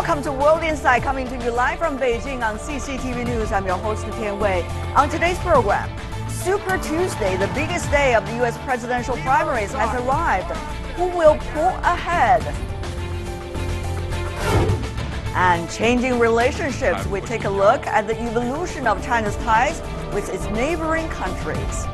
Welcome to World Insight, coming to you live from Beijing on CCTV News. I'm your host, Tian Wei. On today's program, Super Tuesday, the biggest day of the U.S. presidential primaries, has arrived. Who will pull ahead? And changing relationships, we take a look at the evolution of China's ties with its neighboring countries.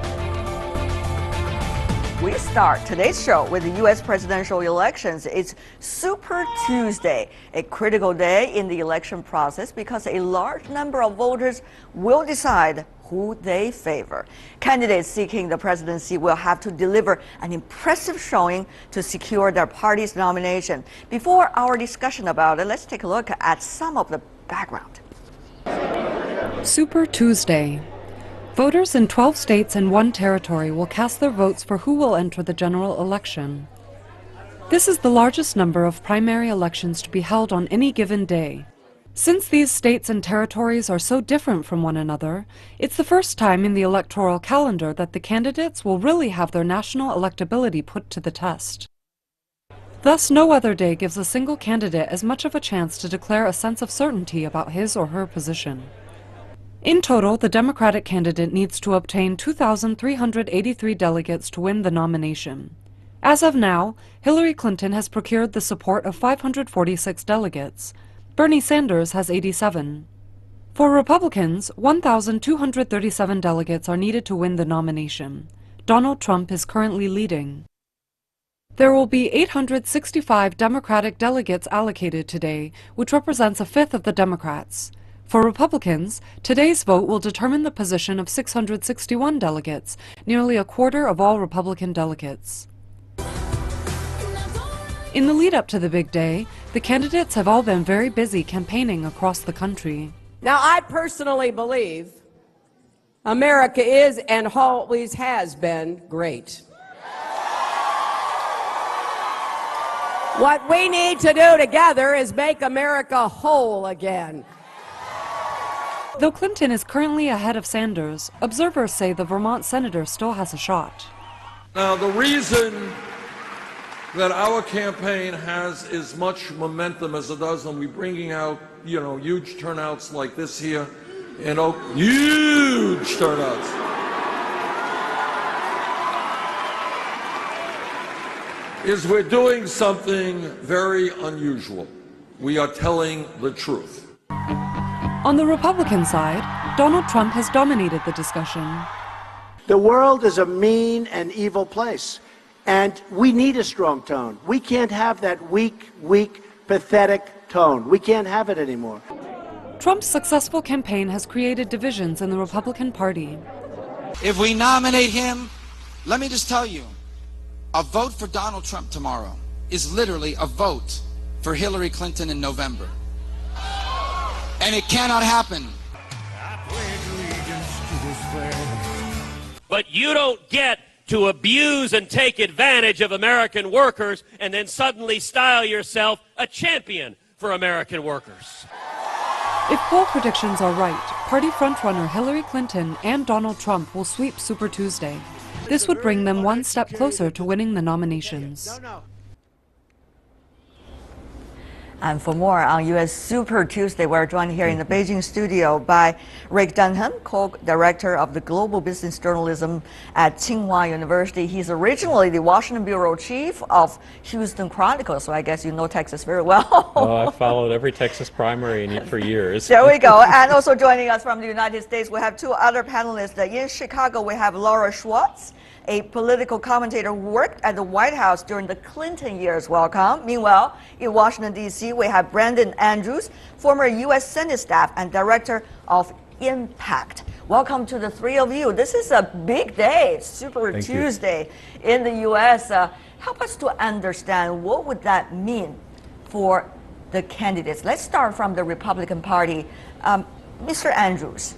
We start today's show with the U.S. presidential elections. It's Super Tuesday, a critical day in the election process because a large number of voters will decide who they favor. Candidates seeking the presidency will have to deliver an impressive showing to secure their party's nomination. Before our discussion about it, let's take a look at some of the background. Super Tuesday. Voters in 12 states and 1 territory will cast their votes for who will enter the general election. This is the largest number of primary elections to be held on any given day. Since these states and territories are so different from one another, it's the first time in the electoral calendar that the candidates will really have their national electability put to the test. Thus, no other day gives a single candidate as much of a chance to declare a sense of certainty about his or her position. In total, the Democratic candidate needs to obtain 2,383 delegates to win the nomination. As of now, Hillary Clinton has procured the support of 546 delegates. Bernie Sanders has 87. For Republicans, 1,237 delegates are needed to win the nomination. Donald Trump is currently leading. There will be 865 Democratic delegates allocated today, which represents a fifth of the Democrats. For Republicans, today's vote will determine the position of 661 delegates, nearly a quarter of all Republican delegates. In the lead-up to the big day, the candidates have all been very busy campaigning across the country. Now, I personally believe America is and always has been great. What we need to do together is make America whole again. Though Clinton is currently ahead of Sanders, observers say the Vermont senator still has a shot. Now, the reason that our campaign has as much momentum as it does when we're bringing out, huge turnouts like this here, huge turnouts. Is we're doing something very unusual. We are telling the truth. On the Republican side, Donald Trump has dominated the discussion. The world is a mean and evil place, and we need a strong tone. We can't have that weak, pathetic tone. We can't have it anymore. Trump's successful campaign has created divisions in the Republican Party. If we nominate him, let me just tell you, a vote for Donald Trump tomorrow is literally a vote for Hillary Clinton in November. And it cannot happen. But you don't get to abuse and take advantage of American workers and then suddenly style yourself a champion for American workers. If poll predictions are right, party frontrunner Hillary Clinton and Donald Trump will sweep Super Tuesday. This would bring them one step closer to winning the nominations. And for more on U.S. Super Tuesday, we're joined here in the Beijing studio by Rick Dunham, co-director of the Global Business Journalism at Tsinghua University. He's originally the Washington bureau chief of Houston Chronicle, so I guess you know Texas very well. Oh, I followed every Texas primary for years. There we go. And also joining us from the United States, we have 2 other panelists. In Chicago, we have Laura Schwartz, a political commentator who worked at the White House during the Clinton years. Welcome. Meanwhile, in Washington, D.C., we have Brandon Andrews, former U.S. Senate staff and director of Impact. Welcome to the 3 of you. This is a big day, Super Tuesday in the U.S. Help us to understand what would that mean for the candidates. Let's start from the Republican Party. Mr. Andrews,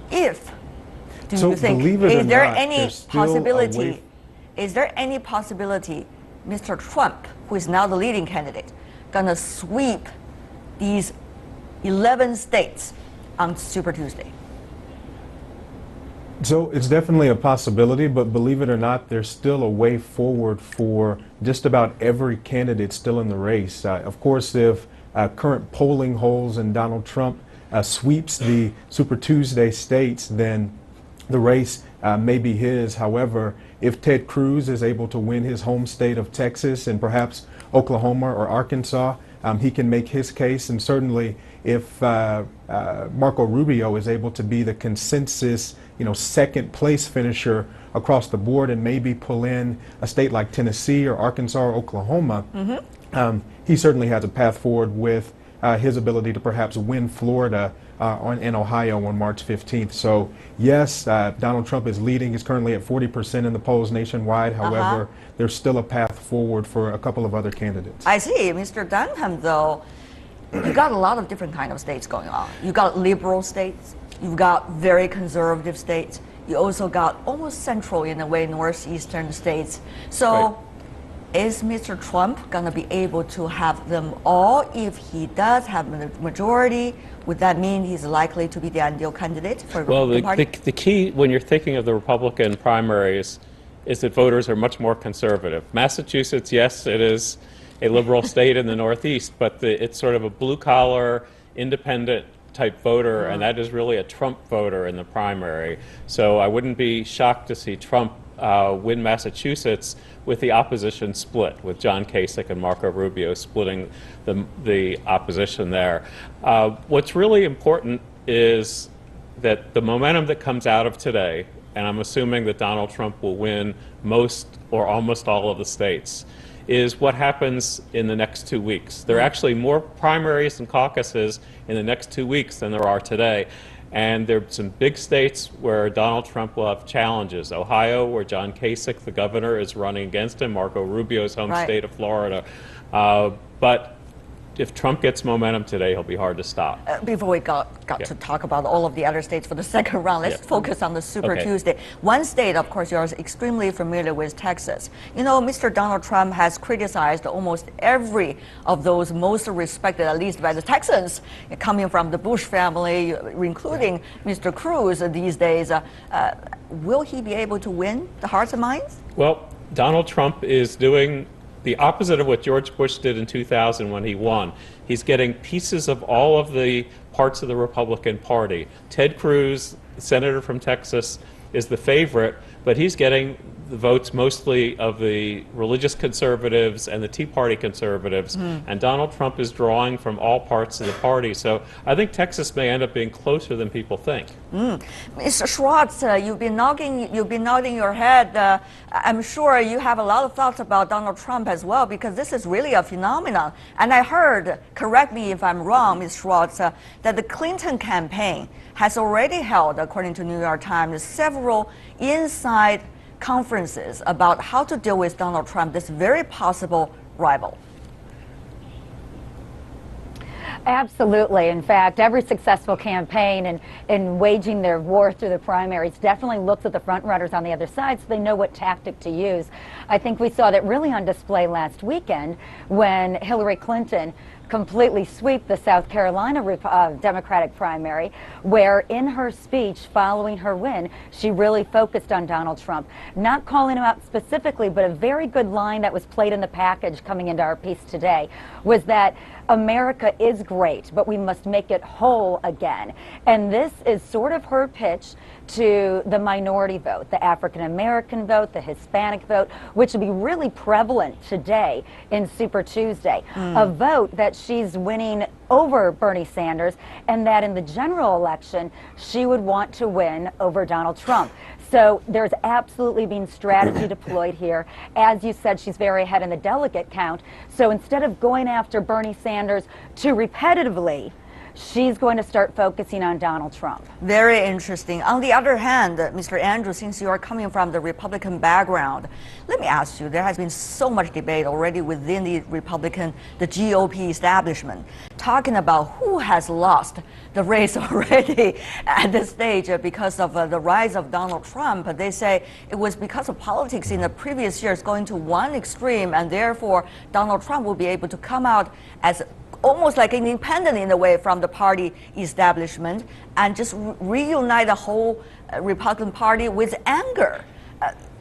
do you think, is there any possibility Mr. Trump, who is now the leading candidate, gonna sweep these 11 states on Super Tuesday? So it's definitely a possibility, but believe it or not, there's still a way forward for just about every candidate still in the race. Of course, if current polling holds and Donald Trump sweeps the Super Tuesday states, then the race may be his. However, if Ted Cruz is able to win his home state of Texas and perhaps Oklahoma or Arkansas, he can make his case. And certainly if Marco Rubio is able to be the consensus, second place finisher across the board and maybe pull in a state like Tennessee or Arkansas or Oklahoma, he certainly has a path forward with his ability to perhaps win Florida in Ohio on March 15th. So yes, Donald Trump is leading. He's currently at 40% in the polls nationwide. However, there's still a path forward for a couple of other candidates. I see. Mr. Dunham, though, you got a lot of different kind of states going on. You got liberal states. You've got very conservative states. You also got almost central, in a way, northeastern states. So is Mr. Trump going to be able to have them all? If he does have a majority, would that mean he's likely to be the ideal candidate for the party? The key when you're thinking of the Republican primaries is that voters are much more conservative. Massachusetts, yes, it is a liberal state in the Northeast, but it's sort of a blue-collar, independent type voter, and that is really a Trump voter in the primary. So I wouldn't be shocked to see Trump win Massachusetts with the opposition split, with John Kasich and Marco Rubio splitting the opposition there. What's really important is that the momentum that comes out of today, and I'm assuming that Donald Trump will win most or almost all of the states, is what happens in the next 2 weeks. There are actually more primaries and caucuses in the next 2 weeks than there are today. And there are some big states where Donald Trump will have challenges. Ohio, where John Kasich, the governor, is running against him, Marco Rubio's home state of Florida. But if Trump gets momentum today, he'll be hard to stop. Before we got to talk about all of the other states for the second round, let's focus on the Super Tuesday. One state, of course, you're extremely familiar with, Texas. Mr. Donald Trump has criticized almost every of those most respected, at least by the Texans, coming from the Bush family, including Mr. Cruz these days. Will he be able to win the hearts and minds? Well, Donald Trump is doing the opposite of what George Bush did in 2000 when he won. He's getting pieces of all of the parts of the Republican Party. Ted Cruz, the senator from Texas, is the favorite, but he's getting the votes mostly of the religious conservatives and the Tea Party conservatives, and Donald Trump is drawing from all parts of the party. So I think Texas may end up being closer than people think. Mr. Schwartz, you've been nodding your head. I'm sure you have a lot of thoughts about Donald Trump as well, because this is really a phenomenon. And I heard, correct me if I'm wrong, Ms. Schwartz, that the Clinton campaign has already held, according to New York Times, several inside conferences about how to deal with Donald Trump, this very possible rival. Absolutely. In fact, every successful campaign in waging their war through the primaries definitely looks at the front runners on the other side so they know what tactic to use. I think we saw that really on display last weekend when Hillary Clinton completely sweep the South Carolina Democratic primary, where in her speech following her win, she really focused on Donald Trump, not calling him out specifically, but a very good line that was played in the package coming into our piece today was that America is great, but we must make it whole again. And this is sort of her pitch to the minority vote, the African American vote, the Hispanic vote, which will be really prevalent today in Super Tuesday. A vote that she's winning over Bernie Sanders, and that in the general election, she would want to win over Donald Trump. So there's absolutely been strategy deployed here. As you said, she's very ahead in the delegate count. So instead of going after Bernie Sanders too repetitively, she's going to start focusing on Donald Trump. Very interesting. On the other hand, Mr. Andrew, since you are coming from the Republican background, let me ask you, there has been so much debate already within the GOP establishment, talking about who has lost the race already at this stage because of the rise of Donald Trump. They say it was because of politics in the previous years going to one extreme, and therefore Donald Trump will be able to come out as almost like an independent in a way from the party establishment, and just reunite the whole Republican Party with anger.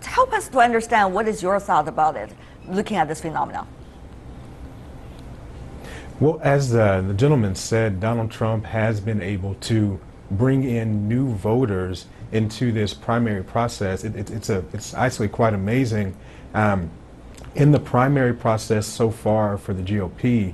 Help us to understand what is your thought about it, looking at this phenomenon. Well, as the gentleman said, Donald Trump has been able to bring in new voters into this primary process. It's actually quite amazing. In the primary process so far for the GOP,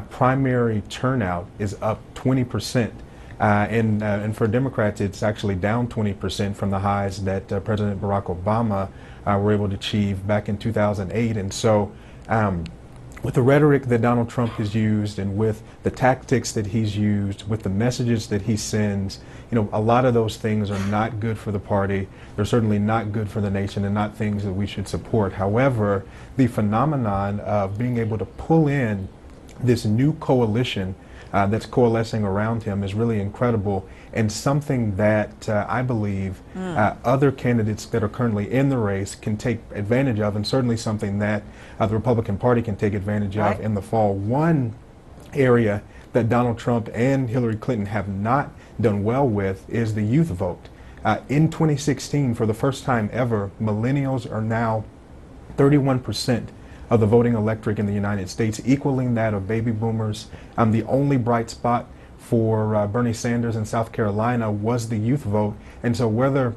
primary turnout is up 20%. And for Democrats, it's actually down 20% from the highs that President Barack Obama were able to achieve back in 2008. And so with the rhetoric that Donald Trump has used and with the tactics that he's used, with the messages that he sends, a lot of those things are not good for the party. They're certainly not good for the nation and not things that we should support. However, the phenomenon of being able to pull in this new coalition that's coalescing around him is really incredible, and something that I believe other candidates that are currently in the race can take advantage of, and certainly something that the Republican Party can take advantage of in the fall. One area that Donald Trump and Hillary Clinton have not done well with is the youth vote. In 2016, for the first time ever, millennials are now 31% of the voting electorate in the United States, equaling that of baby boomers. The only bright spot for Bernie Sanders in South Carolina was the youth vote. And so whether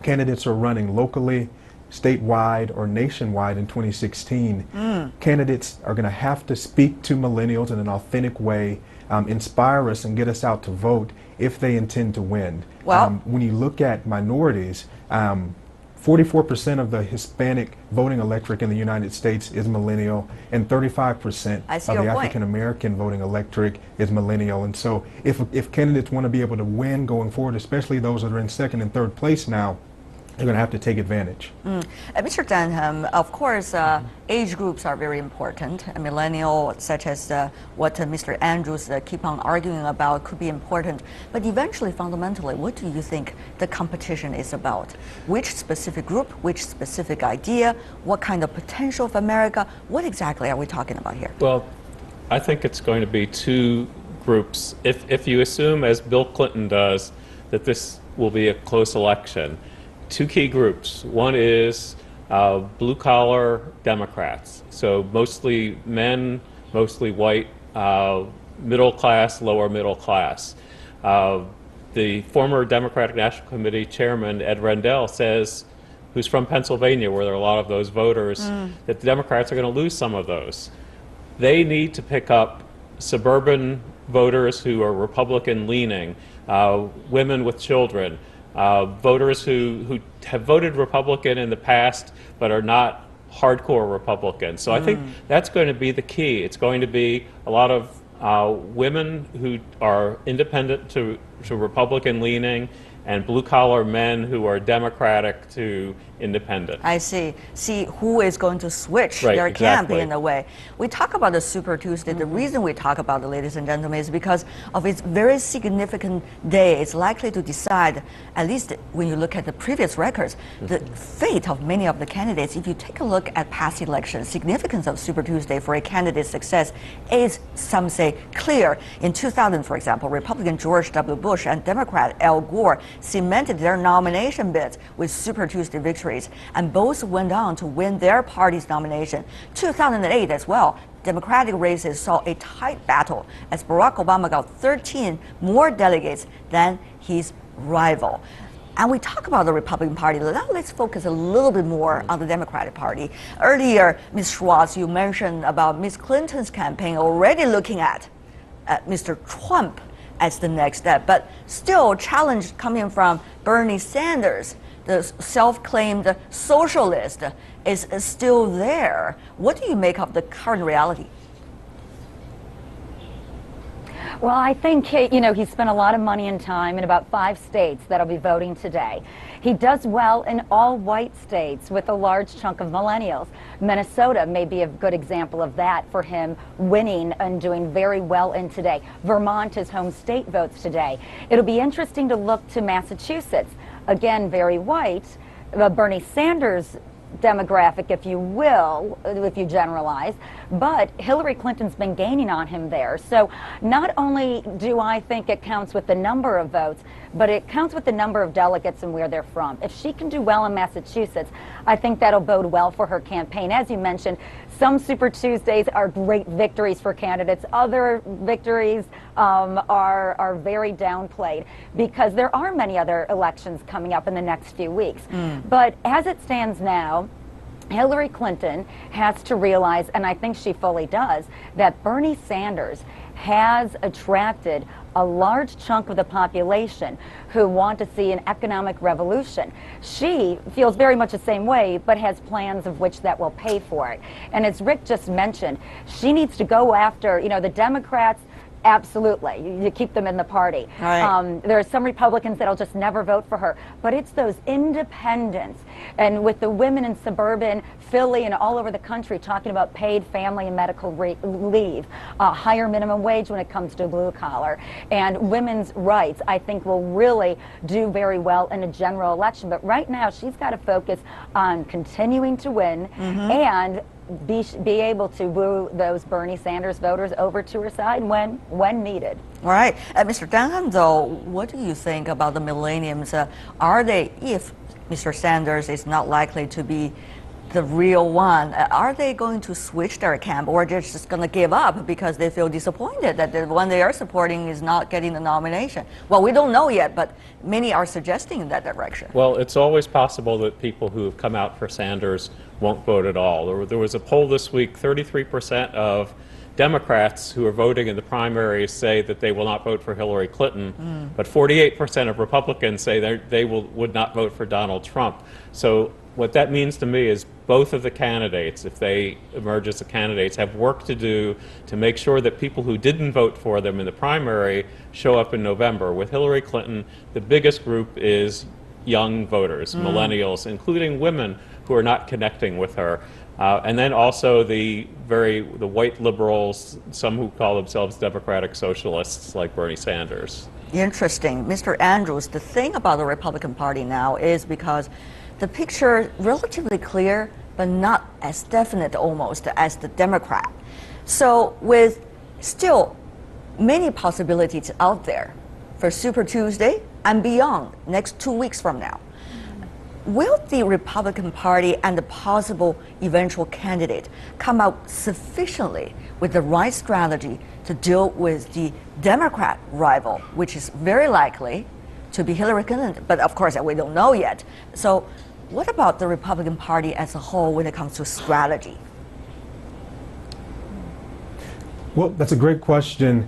candidates are running locally, statewide, or nationwide in 2016, candidates are going to have to speak to millennials in an authentic way, inspire us and get us out to vote if they intend to win. Well, when you look at minorities, 44% of the Hispanic voting electorate in the United States is millennial, and 35% of the African American voting electorate is millennial. And so if candidates want to be able to win going forward, especially those that are in second and third place now, they're going to have to take advantage. Mr. Denham, of course, age groups are very important. A millennial, such as what Mr. Andrews keep on arguing about, could be important. But eventually, fundamentally, what do you think the competition is about? Which specific group, which specific idea, what kind of potential of America? What exactly are we talking about here? Well, I think it's going to be two groups. If you assume, as Bill Clinton does, that this will be a close election, two key groups. One is blue-collar Democrats, so mostly men, mostly white, middle class, lower middle class. The former Democratic National Committee chairman, Ed Rendell, says, who's from Pennsylvania, where there are a lot of those voters, that the Democrats are going to lose some of those. They need to pick up suburban voters who are Republican-leaning, women with children, voters who have voted Republican in the past but are not hardcore Republicans. So I think that's going to be the key. It's going to be a lot of women who are independent to Republican leaning, and blue-collar men who are Democratic to independent. I see. See who is going to switch their camp in a way. We talk about the Super Tuesday. The reason we talk about it, ladies and gentlemen, is because of its very significant day. It's likely to decide, at least when you look at the previous records, the fate of many of the candidates. If you take a look at past elections, significance of Super Tuesday for a candidate's success is, some say, clear. In 2000, for example, Republican George W. Bush and Democrat Al Gore cemented their nomination bids with Super Tuesday victories, and both went on to win their party's nomination. 2008 as well, Democratic races saw a tight battle as Barack Obama got 13 more delegates than his rival. And we talk about the Republican Party. Now let's focus a little bit more on the Democratic Party. Earlier, Ms. Schwartz, you mentioned about Ms. Clinton's campaign already looking at Mr. Trump as the next step, but still challenge coming from Bernie Sanders. The self-claimed socialist is still there. What do you make of the current reality? Well, I think, he spent a lot of money and time in about 5 states that'll be voting today. He does well in all white states with a large chunk of millennials. Minnesota may be a good example of that for him, winning and doing very well in today. Vermont, his home state, votes today. It'll be interesting to look to Massachusetts. Again, very white. Bernie Sanders demographic, if you will, if you generalize. but Hillary Clinton's been gaining on him there. So not only do I think it counts with the number of votes, but it counts with the number of delegates and where they're from. If she can do well in Massachusetts, I think that'll bode well for her campaign. As you mentioned, some Super Tuesdays are great victories for candidates. Other victories are very downplayed because there are many other elections coming up in the next few weeks. But as it stands now, Hillary Clinton has to realize, and I think she fully does, that Bernie Sanders has attracted a large chunk of the population who want to see an economic revolution. She feels very much the same way, but has plans of which that will pay for it. And as Rick just mentioned, she needs to go after, the Democrats. Absolutely. You keep them in the party. Right. There are some Republicans that'll just never vote for her, but it's those independents. And with the women in suburban Philly and all over the country talking about paid family and medical leave, higher minimum wage when it comes to blue collar, and women's rights, I think will really do very well in a general election. But right now, she's got to focus on continuing to win and be able to woo those Bernie Sanders voters over to her side when needed. All right. Mr. Dunham, though, what do you think about the millenniums? Are they, if Mr. Sanders is not likely to be the real one, are they going to switch their camp, or they're just going to give up because they feel disappointed that the one they are supporting is not getting the nomination? Well, we don't know yet, but many are suggesting in that direction. Well, it's always possible that people who have come out for Sanders won't vote at all. There was a poll this week, 33% of Democrats who are voting in the primaries say that they will not vote for Hillary Clinton, but 48% of Republicans say they would not vote for Donald Trump. So what that means to me is both of the candidates, if they emerge as the candidates, have work to do to make sure that people who didn't vote for them in the primary show up in November. With Hillary Clinton, the biggest group is young voters, millennials, including women who are not connecting with her. And then also the white liberals, some who call themselves democratic socialists like Bernie Sanders. Interesting. Mr. Andrews, the thing about the Republican Party now is because the picture relatively clear, but not as definite almost as the Democrat. So with still many possibilities out there for Super Tuesday and beyond, next 2 weeks from now, will the Republican Party and the possible eventual candidate come out sufficiently with the right strategy to deal with the Democrat rival, which is very likely to be Hillary Clinton, but of course we don't know yet. So what about the Republican Party as a whole when it comes to strategy? Well, that's a great question.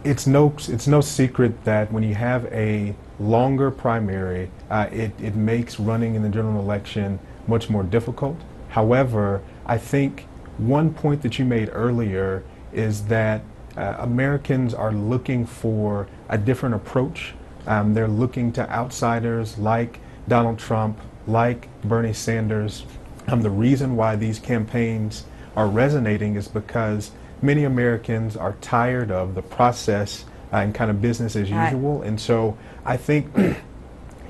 It's no secret that when you have a longer primary, it makes running in the general election much more difficult. However, I think one point that you made earlier is that Americans are looking for a different approach. They're looking to outsiders like Donald Trump, like Bernie Sanders. The reason why these campaigns are resonating is because many Americans are tired of the process and kind of business as usual. And so I think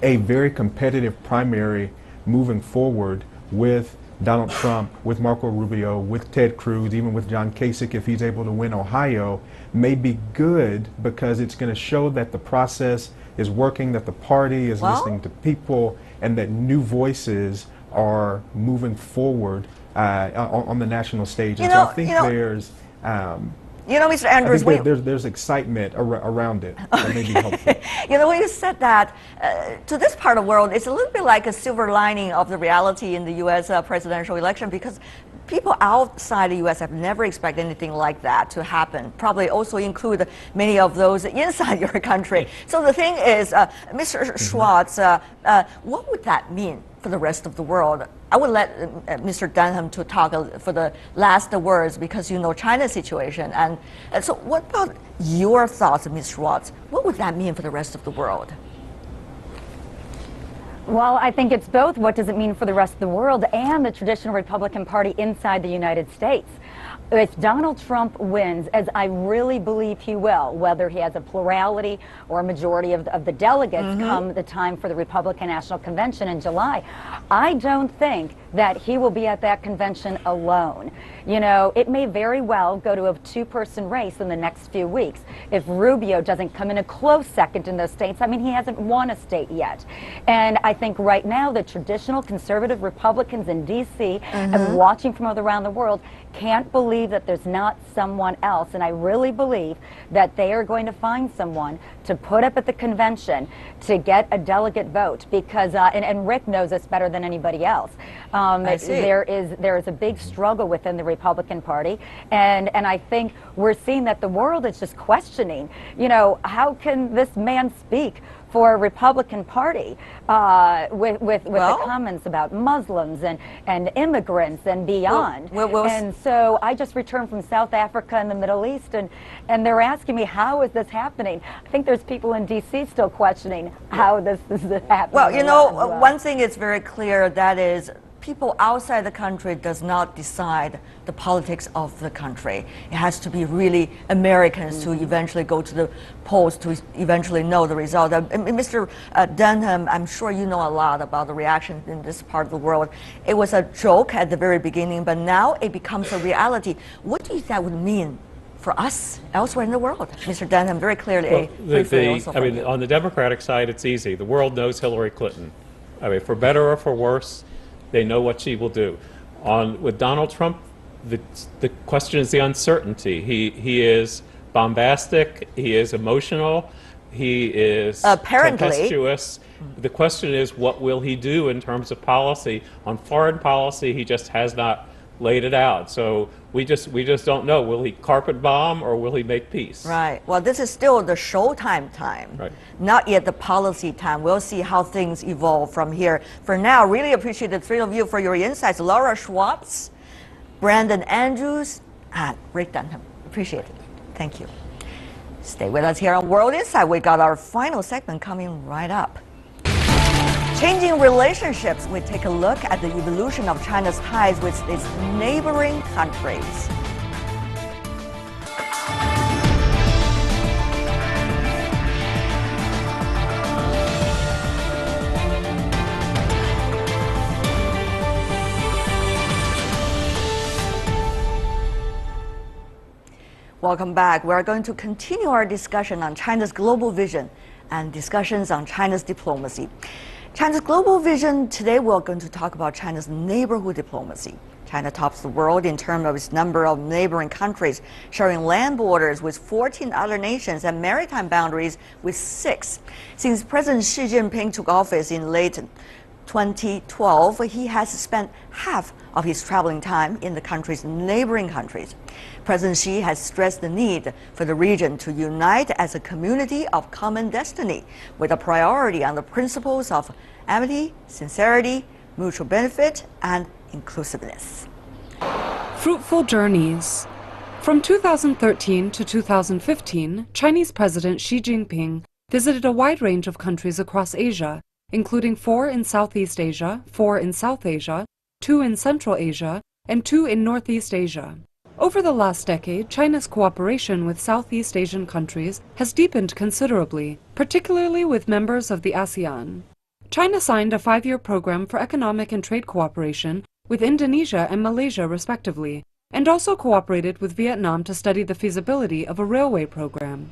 a very competitive primary moving forward with Donald Trump, with Marco Rubio, with Ted Cruz, even with John Kasich, if he's able to win Ohio, may be good because it's going to show that the process is working, that the party is listening to people, and that new voices are moving forward on the national stage. And so I think there's Mr. Andrews, there's excitement around it that may be helpful. When you said that, to this part of the world, it's a little bit like a silver lining of the reality in the U.S. Presidential election, because people outside the U.S. have never expected anything like that to happen. Probably also include many of those inside your country. So the thing is, Mr. Schwartz, what would that mean for the rest of the world? I would let Mr. Dunham to talk for the last words, because you know China's situation. And so what about your thoughts, Ms. Schwartz? What would that mean for the rest of the world? Well, I think it's both. What does it mean for the rest of the world and the traditional Republican Party inside the United States? if Donald Trump wins, as I really believe he will, whether he has a plurality or a majority of the delegates come the time for the Republican National Convention in July, I don't think that he will be at that convention alone. You know, it may very well go to a two-person race in the next few weeks if Rubio doesn't come in a close second in those states. I mean, he hasn't won a state yet. And I think right now the traditional conservative Republicans in D.C. and watching from around the world can't believe that there's not someone else, and I really believe that they are going to find someone to put up at the convention to get a delegate vote, because and Rick knows this better than anybody else. There is a big struggle within the Republican Party, and I think we're seeing that the world is just questioning, you know, how can this man speak for a Republican Party with the comments about Muslims and immigrants and beyond. And so I just returned from South Africa and the Middle East, and they're asking me, how is this happening? I think there's people in D.C. still questioning how this is happening. Well, you know, one thing is very clear, that is, people outside the country does not decide the politics of the country. It has to be really Americans to eventually go to the polls to eventually know the result. Mr. Denham, I'm sure you know a lot about the reaction in this part of the world. It was a joke at the very beginning, but now it becomes a reality. What do you think that would mean for us elsewhere in the world? Mr. Denham, very clearly. I mean, on the Democratic side, it's easy. The world knows Hillary Clinton. I mean, for better or for worse, they know what she will do. With Donald Trump, the question is the uncertainty. He is bombastic, he is emotional, he is tempestuous. The question is, what will he do in terms of policy? On foreign policy, he just has not laid it out. So we just don't know. Will he carpet bomb or will he make peace? Right. Well, this is still the showtime time, right, not yet the policy time. We'll see how things evolve from here. For now, really appreciate the three of you for your insights. Laura Schwartz, Brandon Andrews, and Rick Dunham. Appreciate it. Thank you. Stay with us here on World Insight. We got our final segment coming right up. Changing relationships, we take a look at the evolution of China's ties with its neighboring countries. Welcome back. We are going to continue our discussion on China's global vision and discussions on China's diplomacy. China's global vision, today we're going to talk about China's neighborhood diplomacy. China tops the world in terms of its number of neighboring countries, sharing land borders with 14 other nations and maritime boundaries with 6. Since President Xi Jinping took office in late 2012, he has spent half of his traveling time in the country's neighboring countries. President Xi has stressed the need for the region to unite as a community of common destiny, with a priority on the principles of amity, sincerity, mutual benefit, and inclusiveness. Fruitful journeys. From 2013 to 2015, Chinese President Xi Jinping visited a wide range of countries across Asia, including 4 in Southeast Asia, 4 in South Asia, 2 in Central Asia, and 2 in Northeast Asia. Over the last decade, China's cooperation with Southeast Asian countries has deepened considerably, particularly with members of the ASEAN. China signed a 5-year program for economic and trade cooperation with Indonesia and Malaysia respectively, and also cooperated with Vietnam to study the feasibility of a railway program.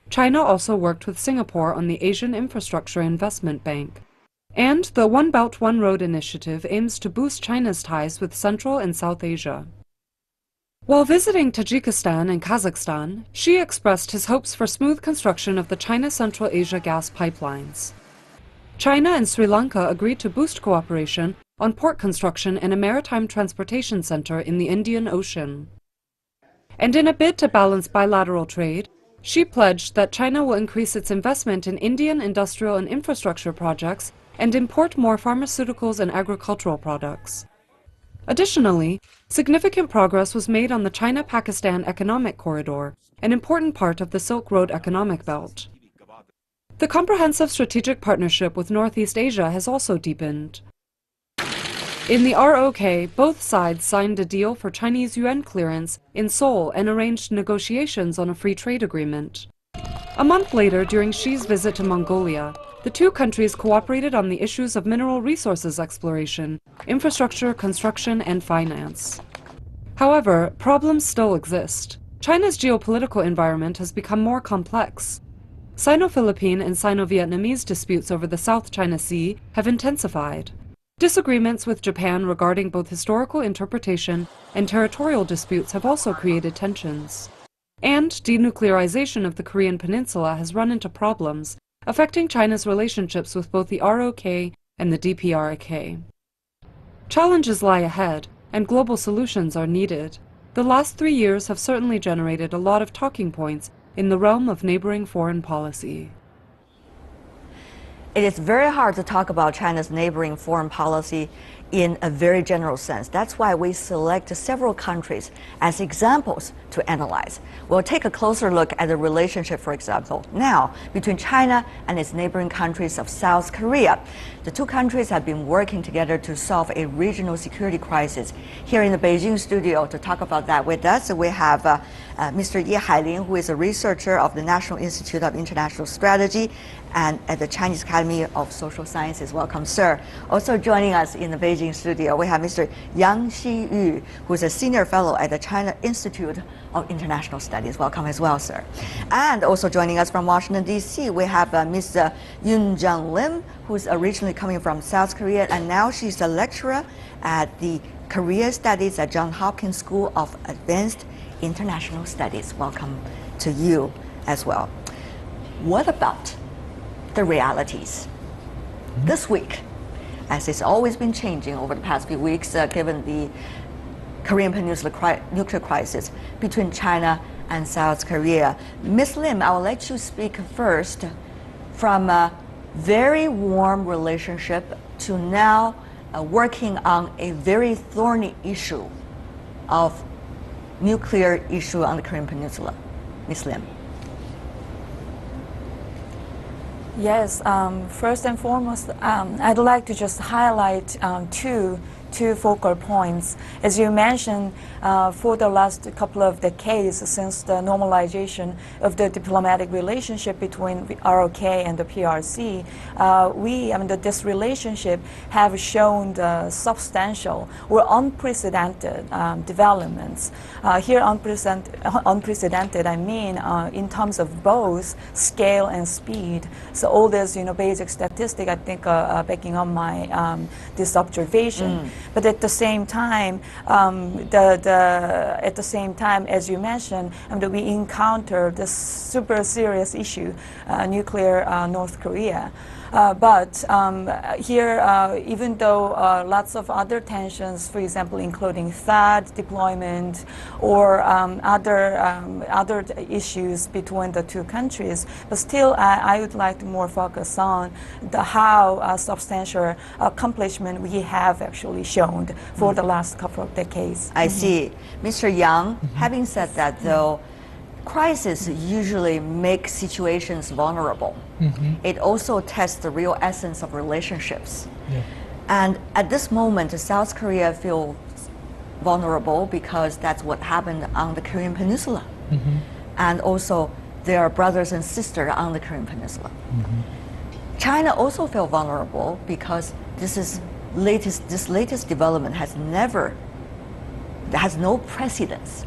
China also worked with Singapore on the Asian Infrastructure Investment Bank. And the One Belt One Road initiative aims to boost China's ties with Central and South Asia. While visiting Tajikistan and Kazakhstan, Xi expressed his hopes for smooth construction of the China-Central Asia gas pipelines. China and Sri Lanka agreed to boost cooperation on port construction and a maritime transportation center in the Indian Ocean. And in a bid to balance bilateral trade, Xi pledged that China will increase its investment in Indian industrial and infrastructure projects and import more pharmaceuticals and agricultural products. Additionally, significant progress was made on the China-Pakistan Economic Corridor, an important part of the Silk Road economic belt. The comprehensive strategic partnership with Northeast Asia has also deepened. In the ROK, both sides signed a deal for Chinese yuan clearance in Seoul and arranged negotiations on a free trade agreement. A month later, during Xi's visit to Mongolia, the two countries cooperated on the issues of mineral resources exploration, infrastructure, construction, and finance. However, problems still exist. China's geopolitical environment has become more complex. Sino-Philippine and Sino-Vietnamese disputes over the South China Sea have intensified. Disagreements with Japan regarding both historical interpretation and territorial disputes have also created tensions. And denuclearization of the Korean Peninsula has run into problems, affecting China's relationships with both the ROK and the DPRK. Challenges lie ahead, and global solutions are needed. The last 3 years have certainly generated a lot of talking points in the realm of neighboring foreign policy. It is very hard to talk about China's neighboring foreign policy in a very general sense. That's why we select several countries as examples to analyze. We'll take a closer look at the relationship, for example, now between China and its neighboring countries of South Korea. The two countries have been working together to solve a regional security crisis. Here in the Beijing studio to talk about that with us, we have Mr. Ye Hailin, who is a researcher of the National Institute of International Strategy and at the Chinese Academy of Social Sciences. Welcome, sir. Also joining us in the Beijing studio, we have Mr. Yang Xiyu, who is a senior fellow at the China Institute of International Studies. Welcome as well, sir. And also joining us from Washington, D.C., we have Ms. Yoon Jung Lim, who's originally coming from South Korea, and now she's a lecturer at the Korea Studies at Johns Hopkins School of Advanced International Studies. Welcome to you as well. What about the realities this week, as it's always been changing over the past few weeks, given the Korean Peninsula nuclear crisis between China and South Korea? Ms. Lim, I will let you speak first. From a very warm relationship to now working on a very thorny issue of nuclear issue on the Korean Peninsula. Ms. Lim. Yes, first and foremost, I'd like to just highlight two focal points. As you mentioned, for the last couple of decades since the normalization of the diplomatic relationship between the ROK and the PRC, this relationship have shown substantial or unprecedented developments. Here, unprecedented, I mean in terms of both scale and speed. So all this, basic statistic, I think, backing up my this observation. But at the same time, as you mentioned, we encounter this super serious issue, nuclear North Korea. But here, even though lots of other tensions, for example, including THAAD deployment or other issues between the two countries, but still, I would like to more focus on how substantial accomplishment we have actually shown for the last couple of decades. I see. Mr. Yang, having said that, though, crises usually make situations vulnerable. It also tests the real essence of relationships. And at this moment, South Korea feels vulnerable because that's what happened on the Korean Peninsula. And also, there are brothers and sisters on the Korean Peninsula. China also feels vulnerable because this latest development has no precedence.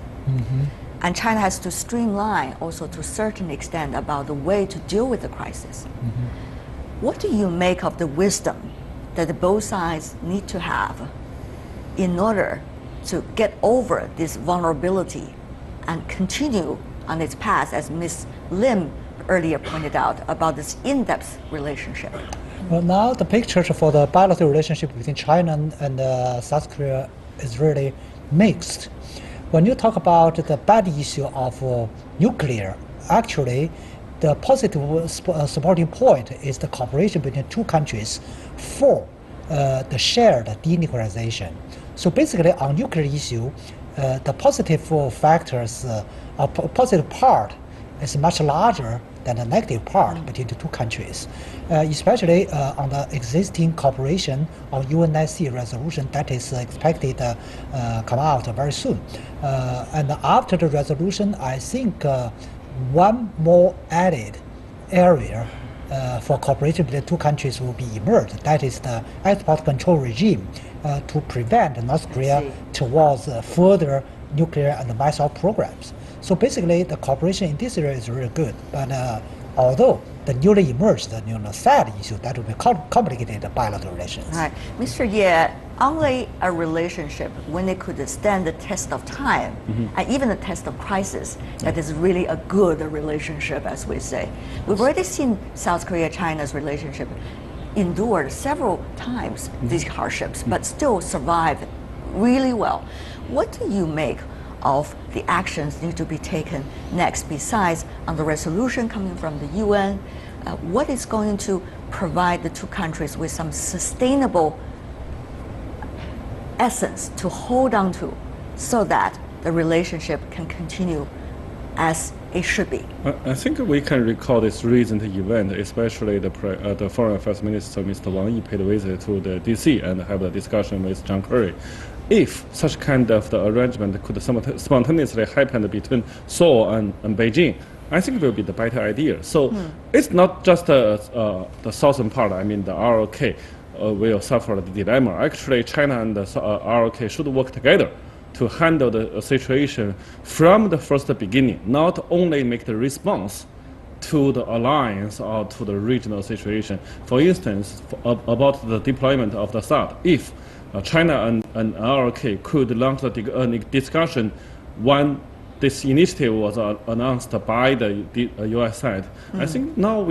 And China has to streamline also to a certain extent about the way to deal with the crisis. What do you make of the wisdom that both sides need to have in order to get over this vulnerability and continue on its path, as Ms. Lim earlier pointed out, about this in-depth relationship? Well, now the picture for the bilateral relationship between China and South Korea is really mixed. When you talk about the bad issue of nuclear, actually, the positive supporting point is the cooperation between two countries for the shared denuclearization. So basically, on nuclear issue, the positive factors, positive part is much larger than the negative part between the two countries, especially on the existing cooperation on UNSC resolution that is expected to come out very soon. And after the resolution, I think one more added area for cooperation between the two countries will be emerged. That is the export control regime to prevent North Korea towards further nuclear and missile programs. So basically, the cooperation in this area is really good. But although the newly emerged, sad issue, that will be complicated bilateral relations. Right, Mr. Ye, only a relationship when it could stand the test of time and even the test of crisis that is really a good relationship, as we say. We've already seen South Korea-China's relationship endured several times these hardships, but still survived really well. What do you make of the actions need to be taken next, besides on the resolution coming from the UN? What is going to provide the two countries with some sustainable essence to hold on to so that the relationship can continue as it should be? I think we can recall this recent event, especially the Foreign Affairs Minister, Mr. Wang Yi, paid a visit to the DC and have a discussion with John Kerry. If such kind of the arrangement could spontaneously happen between Seoul and Beijing, I think it will be the better idea. So it's not just the southern part, I mean the ROK will suffer the dilemma. Actually, China and the ROK should work together to handle the situation from the first beginning, not only make the response to the alliance or to the regional situation. For instance, about the deployment of the THAAD, if China and ROK could launch the discussion when this initiative was announced by the US side, I think now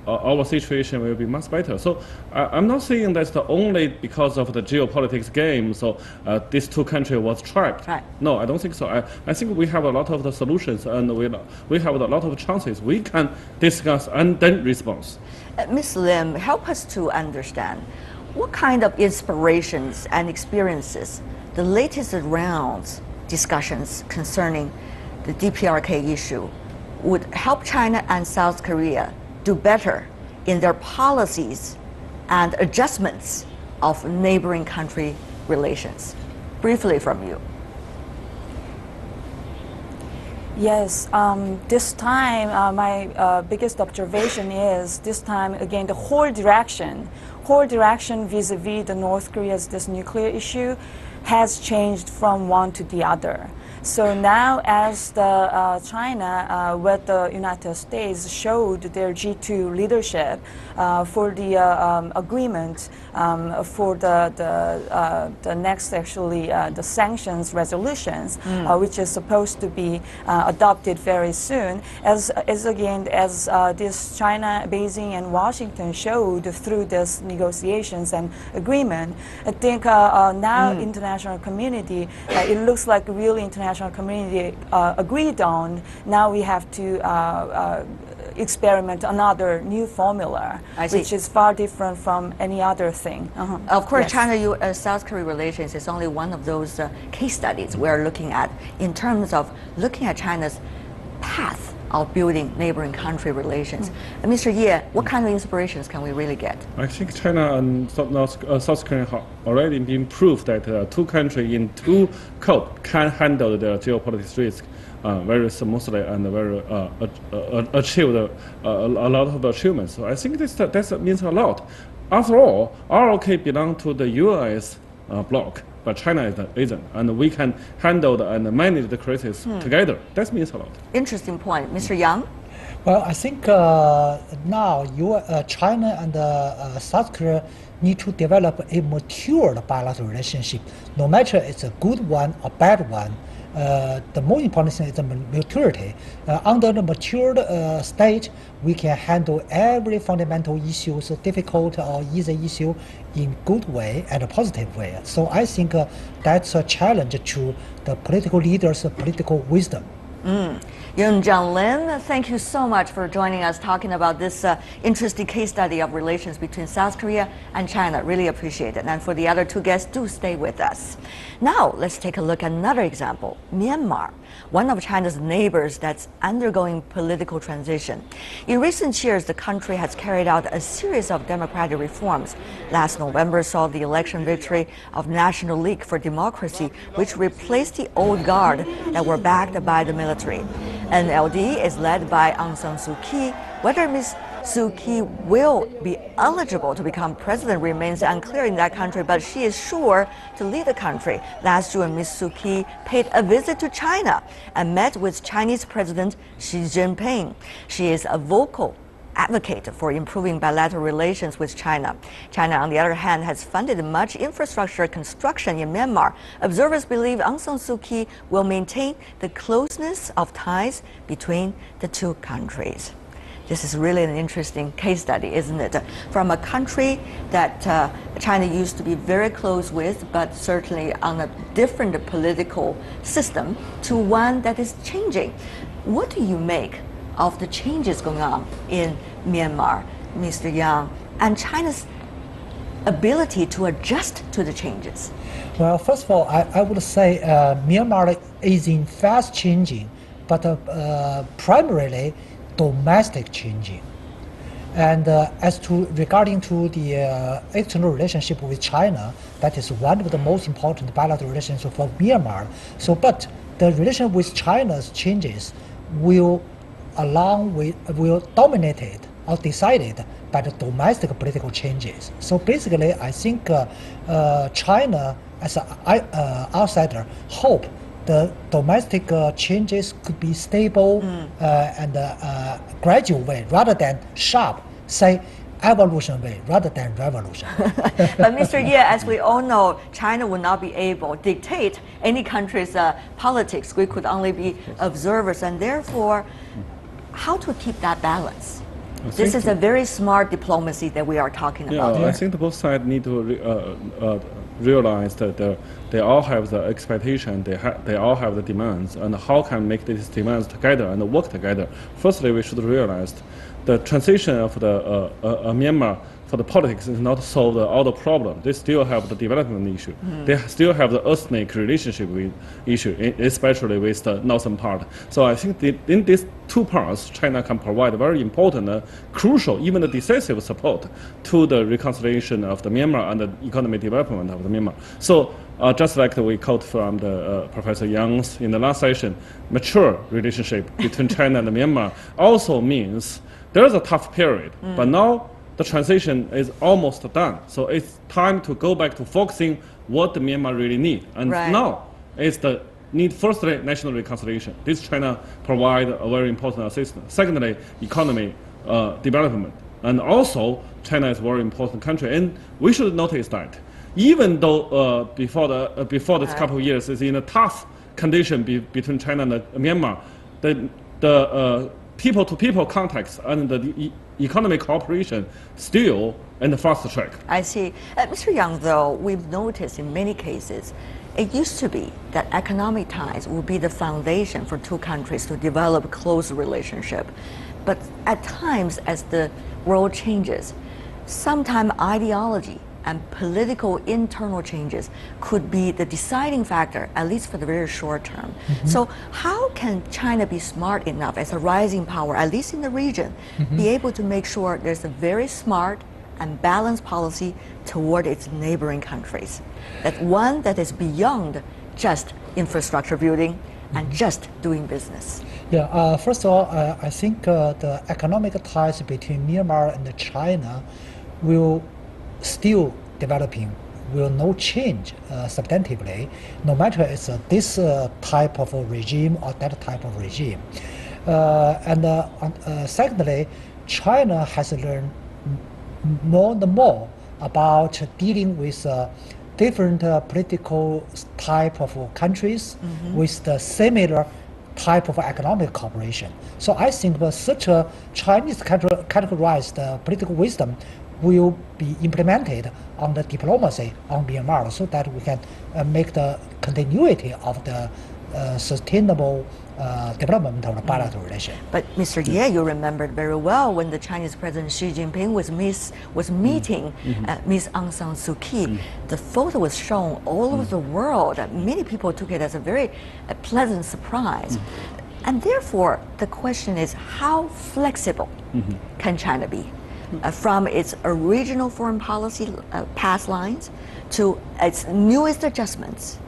our situation will be much better. So I'm not saying that's the only because of the geopolitics game, so these two countries was trapped. Right. No, I don't think so. I think we have a lot of the solutions and we have a lot of chances. We can discuss and then respond. Ms. Lim, help us to understand what kind of inspirations and experiences the latest rounds discussions concerning the DPRK issue would help China and South Korea do better in their policies and adjustments of neighboring country relations. Briefly from you. Yes, this time my biggest observation is this time again the whole direction vis-a-vis the North Korea's this nuclear issue has changed from one to the other. So now as the China with the United States showed their G2 leadership for the agreement for the next actually the sanctions resolutions, which is supposed to be adopted very soon, as this China, Beijing and Washington showed through this negotiations and agreement, I think now international community, it looks like really international community agreed on. Now we have to experiment another new formula, which is far different from any other thing. Of course, China-South Korea relations is only one of those case studies we're looking at in terms of looking at China's path of building neighboring country relations. Mr. Ye, what kind of inspirations can we really get? I think China and South Korea have already been proved that two countries in two codes can handle the geopolitics risk very smoothly and very achieved a lot of achievements. So I think that means a lot. After all, ROK belongs to the US bloc, but China isn't, and we can handle and manage the crisis together. That means a lot. Interesting point. Mr. Yang? Well, I think now China and South Korea need to develop a matured bilateral relationship, no matter it's a good one or bad one. The most important thing is the maturity. Under the matured state, we can handle every fundamental issue, so difficult or easy issue, in good way and a positive way. So I think that's a challenge to the political leaders' political wisdom. Yun Jianlin, thank you so much for joining us talking about this interesting case study of relations between South Korea and China. Really appreciate it. And for the other two guests, do stay with us. Now, let's take a look at another example, Myanmar, one of China's neighbors that's undergoing political transition. In recent years, the country has carried out a series of democratic reforms. Last November saw the election victory of National League for Democracy, which replaced the old guard that were backed by the military. NLD is led by Aung San Suu Kyi. Whether Ms. Suu Kyi will be eligible to become president remains unclear in that country, but she is sure to lead the country. Last June, Ms. Suu Kyi paid a visit to China and met with Chinese President Xi Jinping. She is a vocal advocate for improving bilateral relations with China. China, on the other hand, has funded much infrastructure construction in Myanmar. Observers believe Aung San Suu Kyi will maintain the closeness of ties between the two countries. This is really an interesting case study, isn't it? From a country that China used to be very close with, but certainly on a different political system, to one that is changing. What do you make of the changes going on in Myanmar, Mr. Yang, and China's ability to adjust to the changes? Well, first of all, I would say Myanmar is in fast changing, but primarily domestic changing. And as to regarding to the external relationship with China, that is one of the most important bilateral relationships for Myanmar. So, but the relation with China's changes will dominated or decided by the domestic political changes. So basically, I think China, as an outsider, hope the domestic changes could be stable and gradual way, rather than sharp, say, evolution way, rather than revolution. But Mr. Ye, as we all know, China will not be able to dictate any country's politics. We could only be observers, and therefore, how to keep that balance? This is a very smart diplomacy that we are talking about. I think both sides need to realize that they all have the expectation, they all have the demands, and how can make these demands together and work together. Firstly, we should realize the transition of the Myanmar for the politics is not solve all the problem. They still have the development issue. They still have the ethnic relationship issue, especially with the northern part. So I think in these two parts, China can provide very important, crucial, even the decisive support to the reconciliation of the Myanmar and the economic development of the Myanmar. So just like we quote from the Professor Yang's in the last session, mature relationship between China and Myanmar also means there is a tough period, but now the transition is almost done. So it's time to go back to focusing what the Myanmar really need. And now is the need, firstly, national reconciliation. This China provide a very important assistance. Secondly, economy development. And also, China is a very important country. And we should notice that even though before this couple of years is in a tough condition between China and Myanmar, the people-to-people context and the economic cooperation still in the fast track. I see. Mr. Yang, though, we've noticed in many cases, it used to be that economic ties would be the foundation for two countries to develop a close relationship. But at times, as the world changes, sometimes ideology and political internal changes could be the deciding factor, at least for the very short term. So how can China be smart enough as a rising power, at least in the region, be able to make sure there's a very smart and balanced policy toward its neighboring countries? That one that is beyond just infrastructure building and just doing business. Yeah, first of all, I think the economic ties between Myanmar and China will still developing, will not change substantively, no matter it's this type of regime or that type of regime. Secondly, China has learned more and more about dealing with different political type of countries with the similar type of economic cooperation. So I think that such a Chinese categorized political wisdom will be implemented on the diplomacy on Myanmar, so that we can make the continuity of the sustainable development of the bilateral relation. But Mr. Ye, you remembered very well when the Chinese President Xi Jinping was meeting Ms. Aung San Suu Kyi. The photo was shown all over the world. Many people took it as a very pleasant surprise. And therefore, the question is, how flexible can China be? From its original foreign policy past lines to its newest adjustments.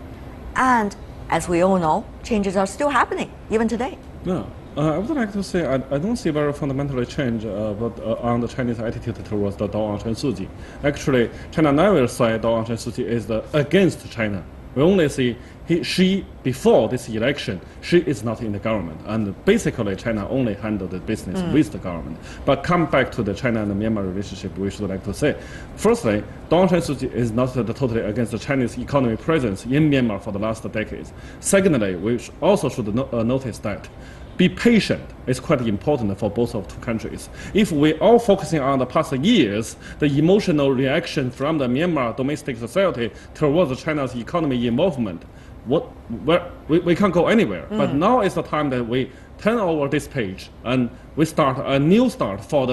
And as we all know, changes are still happening, even today. Yeah. I would like to say I don't see very fundamentally change on the Chinese attitude towards the Dao Aung San Suu Kyi. Actually, China never said Dao Aung San Suu Kyi is against China. We only see she, before this election, she is not in the government. And basically, China only handled the business with the government. But come back to the China and the Myanmar relationship, we should like to say, firstly, Dao Aung San Suu Kyi is not totally against the Chinese economic presence in Myanmar for the last decades. Secondly, we also should notice that be patient is quite important for both of two countries. If we are focusing on the past years, the emotional reaction from the Myanmar domestic society towards China's economy involvement, we can't go anywhere. But now is the time that we turn over this page and we start a new start for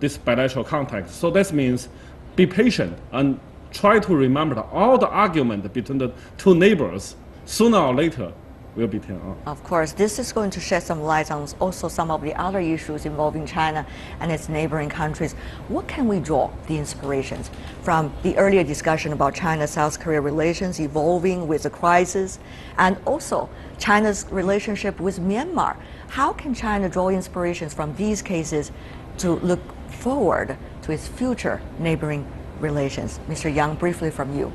this bilateral contact. So that means be patient and try to remember that all the argument between the two neighbors, sooner or later, will be turned on. Of course, this is going to shed some light on also some of the other issues involving China and its neighboring countries. What can we draw the inspirations from the earlier discussion about China-South Korea relations evolving with the crisis, and also China's relationship with Myanmar? How can China draw inspirations from these cases to look forward to its future neighboring relations? Mr. Yang, briefly from you.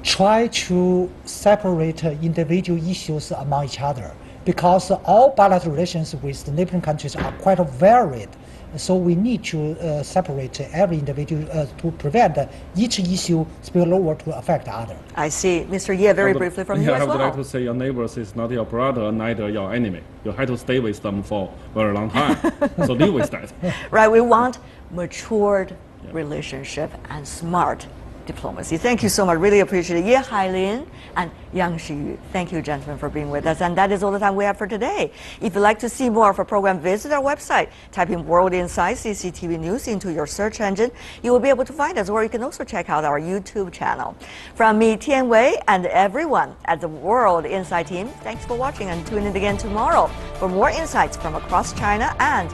Try to separate individual issues among each other, because all bilateral relations with the neighboring countries are quite varied. So we need to separate every individual to prevent each issue spill over to affect the other. I see. Mr. Ye, very briefly from you as well. I would like to say your neighbors is not your brother, neither your enemy. You have to stay with them for a very long time. So deal with that. Right, we want matured relationship and smart diplomacy. Thank you so much. Really appreciate it. Ye Hailin and Yang Shiyu. Thank you, gentlemen, for being with us. And that is all the time we have for today. If you'd like to see more of our program, visit our website. Type in World Insights CCTV News into your search engine. You will be able to find us, or you can also check out our YouTube channel. From me, Tian Wei, and everyone at the World Insight team, thanks for watching, and tune in again tomorrow for more insights from across China and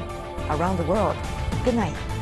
around the world. Good night.